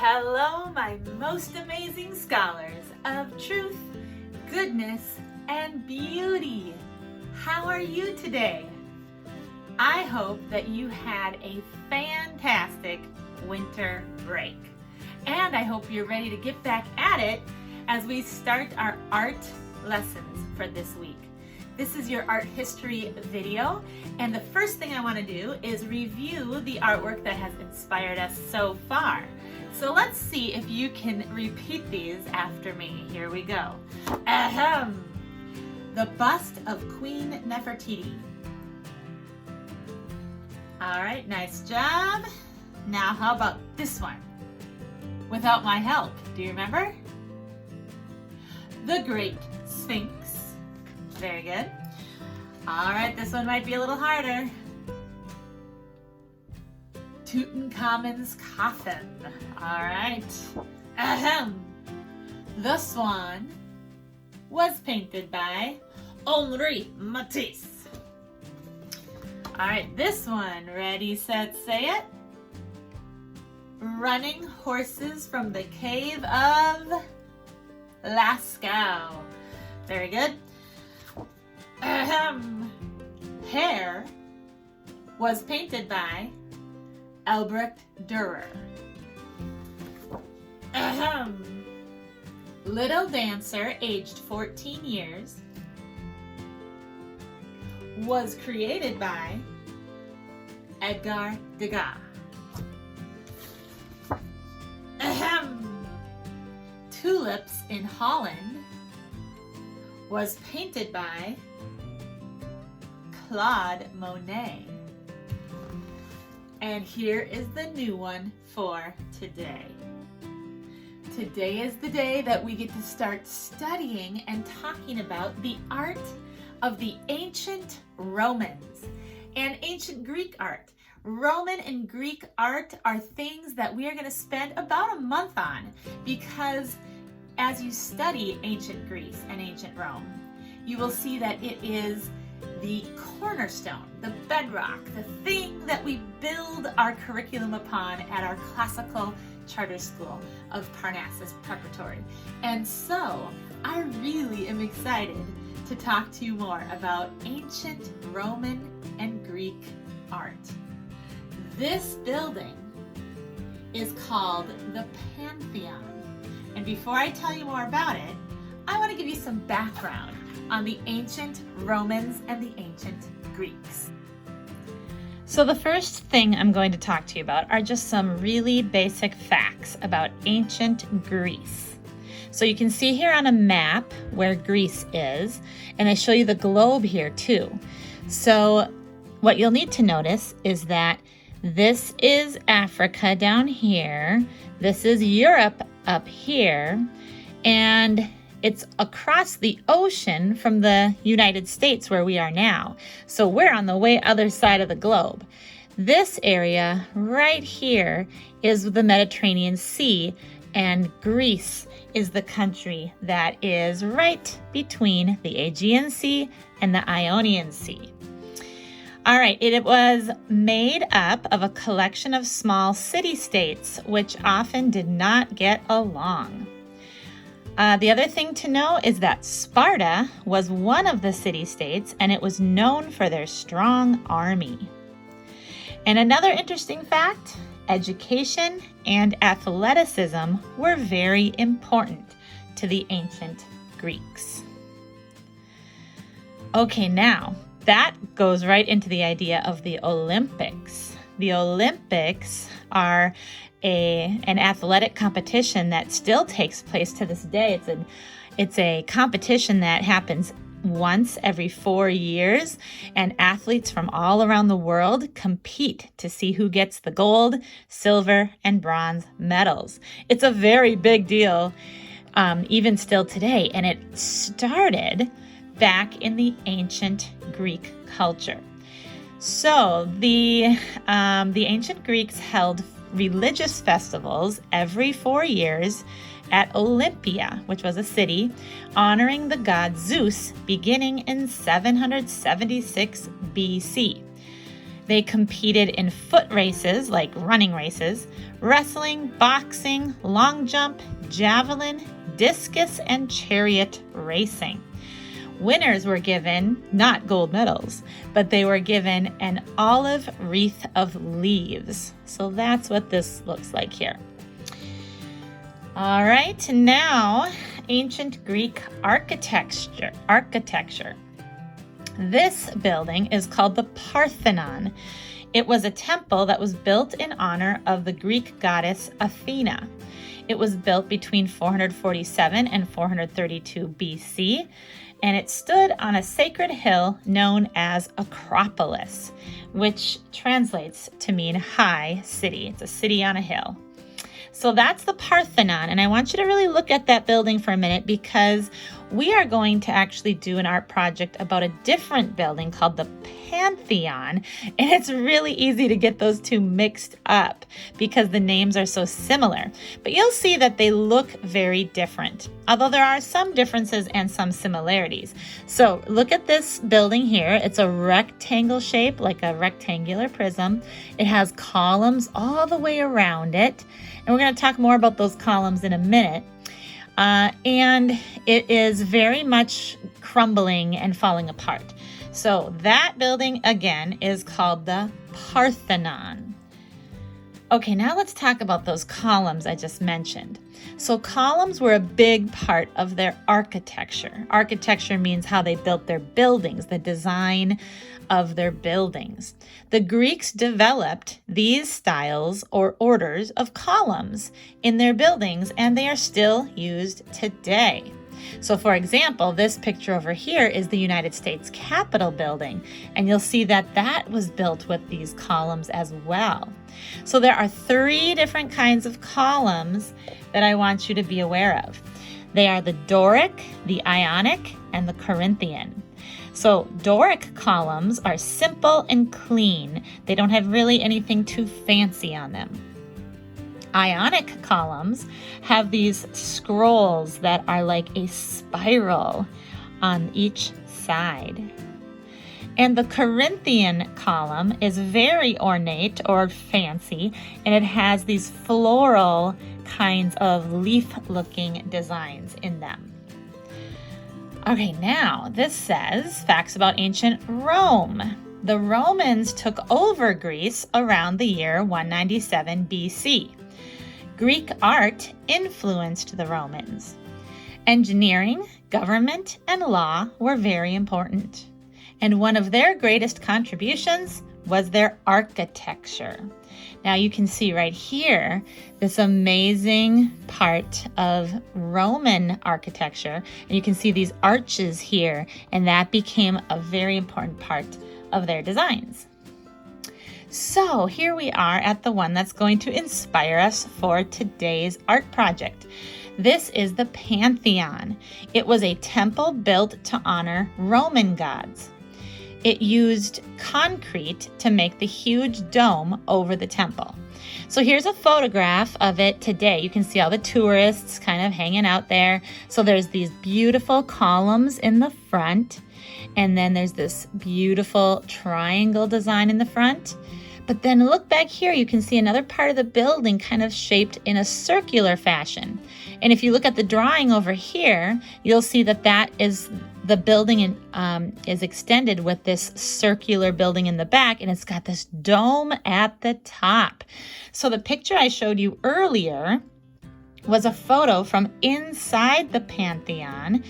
Hello, my most amazing scholars of truth, goodness, and beauty. How are you today? I hope that you had a fantastic winter break. And I hope you're ready to get back at it as we start our art lessons for this week. This is your art history video, and the first thing I want to do is review the artwork that has inspired us so far. So let's see if you can repeat these after me. Here we go. Ahem! The bust of Queen Nefertiti. All right, nice job. Now how about this one? Without my help, do you remember? The Great Sphinx. Very good. All right, this one might be a little harder. Tutankhamun's coffin. All right. Ahem. The Swan was painted by Henri Matisse. All right, this one. Ready, set, say it. Running horses from the cave of Lascaux. Very good. Ahem. Hair was painted by Albrecht Dürer. Ahem. Little dancer, aged 14 years, was created by Edgar Degas. Ahem. Tulips in Holland was painted by Claude Monet. And here is the new one for today. Today is the day that we get to start studying and talking about the art of the ancient Romans and ancient Greek art. Roman and Greek art are things that we are going to spend about a month on, because as you study ancient Greece and ancient Rome, you will see that it is the cornerstone, the bedrock, the thing that we build our curriculum upon at our classical charter school of Parnassus Preparatory. And so I really am excited to talk to you more about ancient Roman and Greek art. This building is called the Pantheon. And before I tell you more about it, I want to give you some background on the ancient Romans and the ancient Greeks. So the first thing I'm going to talk to you about are just some really basic facts about ancient Greece. So you can see here on a map where Greece is, and I show you the globe here too. So what you'll need to notice is that this is Africa down here, this is Europe up here, and it's across the ocean from the United States where we are now. So we're on the way other side of the globe. This area right here is the Mediterranean Sea, and Greece is the country that is right between the Aegean Sea and the Ionian Sea. All right, it was made up of a collection of small city-states which often did not get along. The other thing to know is that Sparta was one of the city-states, and it was known for their strong army. And another interesting fact, education and athleticism were very important to the ancient Greeks. Okay, now that goes right into the idea of the Olympics. The Olympics are an athletic competition that still takes place to this day. It's a competition that happens once every 4 years, and athletes from all around the world compete to see who gets the gold, silver, and bronze medals. It's a very big deal, even still today, and it started back in the ancient Greek culture. So the ancient Greeks held religious festivals every 4 years at Olympia, which was a city, honoring the god Zeus beginning in 776 BC. They competed in foot races, like running races, wrestling, boxing, long jump, javelin, discus, and chariot racing. Winners were given not gold medals, but they were given an olive wreath of leaves. So that's what this looks like here. All right, now ancient Greek architecture. This building is called the Parthenon. It was a temple that was built in honor of the Greek goddess Athena. It was built between 447 and 432 BC, and it stood on a sacred hill known as Acropolis, which translates to mean high city. It's a city on a hill. So that's the Parthenon, and I want you to really look at that building for a minute because we are going to actually do an art project about a different building called the Pantheon, and it's really easy to get those two mixed up because the names are so similar. But you'll see that they look very different, although there are some differences and some similarities. So look at this building here. It's a rectangle shape, like a rectangular prism. It has columns all the way around it, and we're going to talk more about those columns in a minute. And it is very much crumbling and falling apart. So that building, again, is called the Parthenon. Okay, now let's talk about those columns I just mentioned. So columns were a big part of their architecture. Architecture means how they built their buildings, the design of their buildings. The Greeks developed these styles or orders of columns in their buildings, and they are still used today. So for example, this picture over here is the United States Capitol building, and you'll see that that was built with these columns as well. So there are 3 different kinds of columns that I want you to be aware of. They are the Doric, the Ionic, and the Corinthian. So Doric columns are simple and clean. They don't have really anything too fancy on them. Ionic columns have these scrolls that are like a spiral on each side. And the Corinthian column is very ornate or fancy, and it has these floral kinds of leaf-looking designs in them. Okay, now this says facts about ancient Rome. The Romans took over Greece around the year 197 BC. Greek art influenced the Romans. Engineering, government, and law were very important. And one of their greatest contributions was their architecture. Now you can see right here this amazing part of Roman architecture, and you can see these arches here, and that became a very important part of their designs. So here we are at the one that's going to inspire us for today's art project. This is the Pantheon. It was a temple built to honor Roman gods. It used concrete to make the huge dome over the temple. So here's a photograph of it today. You can see all the tourists kind of hanging out there. So there's these beautiful columns in the front, and then there's this beautiful triangle design in the front. But then look back here, you can see another part of the building kind of shaped in a circular fashion. And if you look at the drawing over here, you'll see that that is the building is extended with this circular building in the back, and it's got this dome at the top. So the picture I showed you earlier was a photo from inside the Pantheon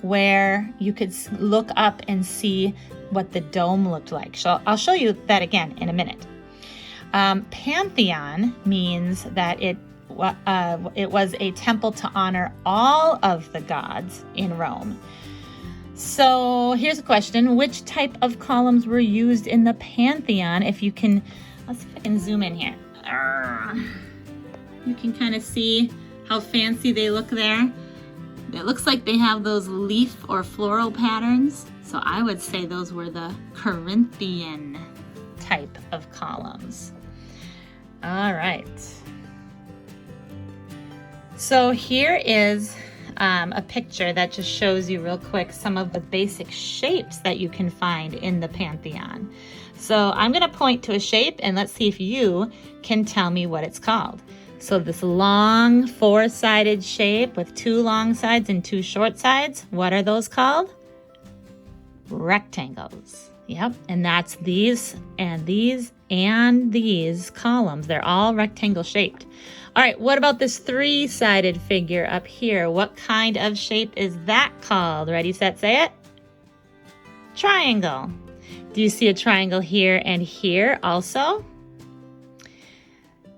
where you could look up and see what the dome looked like. So I'll show you that again in a minute. Pantheon means that it was a temple to honor all of the gods in Rome. So here's a question. Which type of columns were used in the Pantheon? If you can, let's see if I can zoom in here. You can kind of see how fancy they look there. It looks like they have those leaf or floral patterns. So I would say those were the Corinthian type of columns. All right. So here is a picture that just shows you real quick some of the basic shapes that you can find in the Pantheon. So I'm going to point to a shape and let's see if you can tell me what it's called. So this long four-sided shape with two long sides and two short sides, what are those called? Rectangles. Yep, and that's these and these and these columns. They're all rectangle shaped. All right, what about this three-sided figure up here? What kind of shape is that called? Ready, set, say it. Triangle. Do you see a triangle here and here also?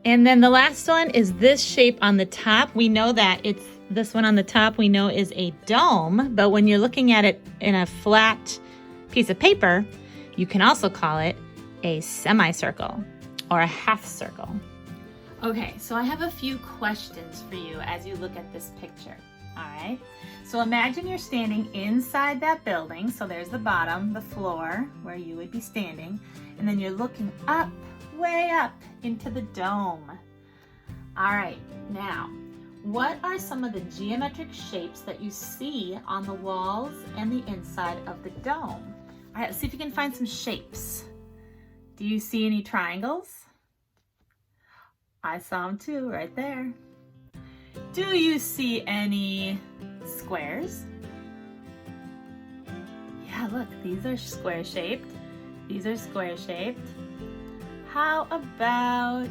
And then the last one is this shape on the top. We know that it's this one on the top we know is a dome, but when you're looking at it in a flat piece of paper, you can also call it a semicircle or a half circle. Okay, so I have a few questions for you as you look at this picture, all right? So imagine you're standing inside that building. So there's the bottom, the floor, where you would be standing, and then you're looking up, way up into the dome. All right, now, what are some of the geometric shapes that you see on the walls and the inside of the dome? All right, let's see if you can find some shapes. Do you see any triangles? I saw them too, right there. Do you see any squares? Yeah, look, these are square shaped. These are square shaped. How about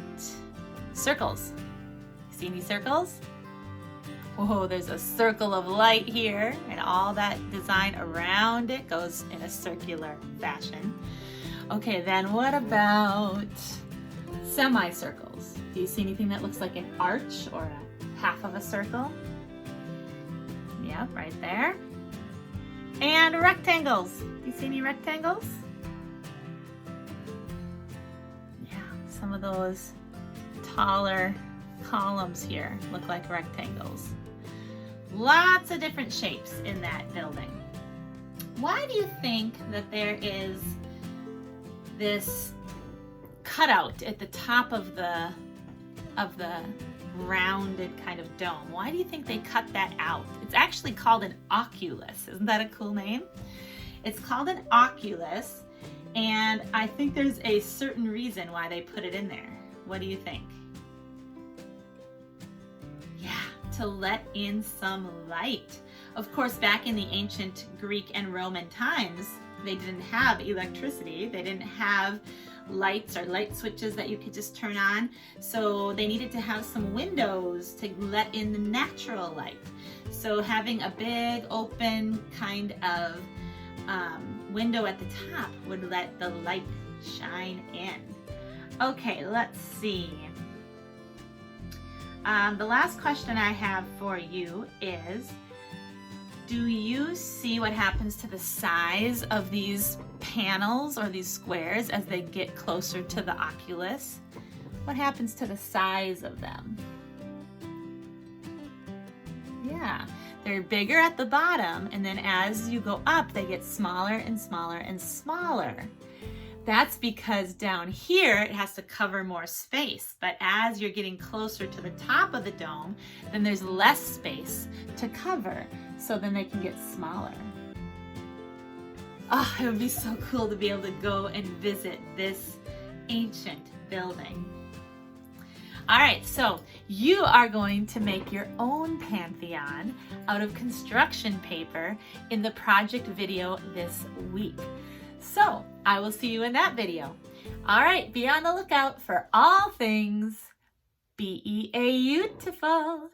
circles? See any circles? Whoa, there's a circle of light here, and all that design around it goes in a circular fashion. Okay, then what about semicircles? Do you see anything that looks like an arch or a half of a circle? Yep, right there. And rectangles. Do you see any rectangles? Yeah, some of those taller columns here look like rectangles. Lots of different shapes in that building. Why do you think that there is this cutout at the top of the rounded kind of dome? Why do you think they cut that out? It's actually called an oculus. Isn't that a cool name? It's called an oculus, and I think there's a certain reason why they put it in there. What do you think? Yeah, to let in some light. Of course, back in the ancient Greek and Roman times, they didn't have electricity. They didn't have lights or light switches that you could just turn on. So they needed to have some windows to let in the natural light. So having a big open kind of window at the top would let the light shine in. Okay, let's see. The last question I have for you is, do you see what happens to the size of these panels or these squares as they get closer to the oculus? What happens to the size of them? Yeah, they're bigger at the bottom, and then as you go up, they get smaller and smaller and smaller. That's because down here it has to cover more space, but as you're getting closer to the top of the dome, then there's less space to cover, so then they can get smaller. Oh, it would be so cool to be able to go and visit this ancient building. All right, so you are going to make your own Pantheon out of construction paper in the project video this week. So I will see you in that video. All right, be on the lookout for all things beautiful.